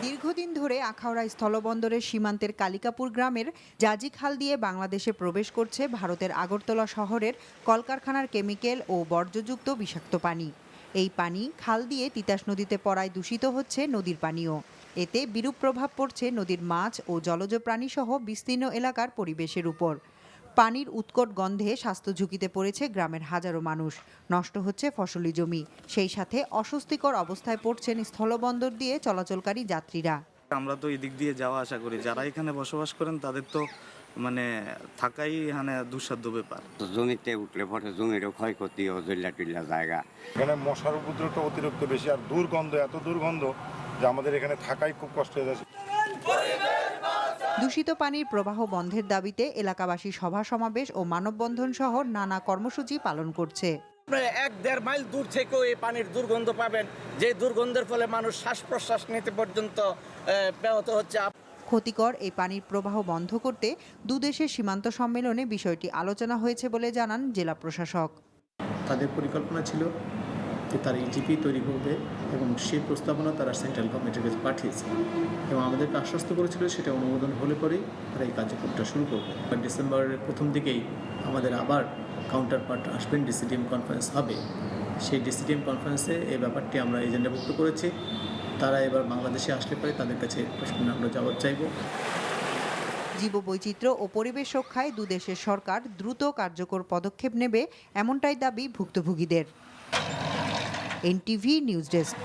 দীর্ঘদিন ধরে আখাউড়া স্থলবন্দরের সীমান্তের কালিকাপুর গ্রামের জাজি খাল দিয়ে বাংলাদেশে প্রবেশ করছে ভারতের আগরতলা শহরের কলকারখানার কেমিক্যাল ও বর্জ্যযুক্ত বিষাক্ত পানি। এই পানি খাল দিয়ে তিতাস নদীতে পড়ায় দূষিত হচ্ছে নদীর পানিও। এতে বিরূপ প্রভাব পড়ছে নদীর মাছ ও জলজ প্রাণীসহ বিস্তীর্ণ এলাকার পরিবেশের উপর। পানির উৎকট গন্ধে স্বাস্থ্য ঝুঁকিতে পড়েছে গ্রামের হাজারো মানুষ। নষ্ট হচ্ছে ফসলি জমি, সেই সাথে অস্বস্তিকর অবস্থায় পড়ছেন স্থলবন্দর দিয়ে চলাচলকারী যাত্রীরা। আমরা তো এদিক দিয়ে যাওয়া আসা করি, যারা এখানে বসবাস করেন তাদের তো মানে থাকাই এখানে দুঃসাধ্য ব্যাপার। জমিতে উঠলে পরে জমিরও ক্ষয়ক্ষতি ও জল্লা টুল্লা জায়গা। এখানে মশার উপদ্রবটা অতিরিক্ত বেশি, আর দুর্গন্ধ, এত দুর্গন্ধ যে আমাদের এখানে থাকাই খুব কষ্ট হয়ে যাচ্ছে। দূষিত পানির প্রবাহ বন্ধের দাবিতে এলাকাবাসী সভা সমাবেশ ও মানববন্ধন সহ নানা কর্মসূচি পালন করছে। 1-1.5 মাইল দূর থেকেও এই পানির দুর্গন্ধ পাবেন, যে দুর্গন্ধের ফলে মানুষ শ্বাস প্রশ্বাস নিতে পর্যন্ত ব্যাহত হচ্ছে। ক্ষতিকর এই পানির প্রবাহ বন্ধ করতে দুদেশের সীমান্ত সম্মেলনে বিষয়টি আলোচনা হয়েছে বলে জানান জেলা প্রশাসক। তাদের পরিকল্পনা ছিল যে তারা ইজিপি তৈরি করবে এবং সেই প্রস্তাবনা তারা সেন্ট্রাল গভর্নমেন্টের কাছে পাঠিয়েছে এবং আমাদেরকে আশ্বস্ত করেছিল সেটা অনুমোদন হলে পরেই তারা এই কার্যক্রমটা শুরু করবে। ডিসেম্বরের প্রথম দিকেই আমাদের আবার কাউন্টার পার্ট আসবেন, ডিসিডিএম কনফারেন্স হবে। সেই ডিসিডিএম কনফারেন্সে এই ব্যাপারটি আমরা এজেন্ডাভুক্ত করেছি। তারা এবার বাংলাদেশে আসলে পরে তাদের কাছে প্রশ্নে আমরা জবাব চাইব। জীববৈচিত্র্য ও পরিবেশ রক্ষায় দুদেশের সরকার দ্রুত কার্যকর পদক্ষেপ নেবে, এমনটাই দাবি ভুক্তভোগীদের। NTV news desk.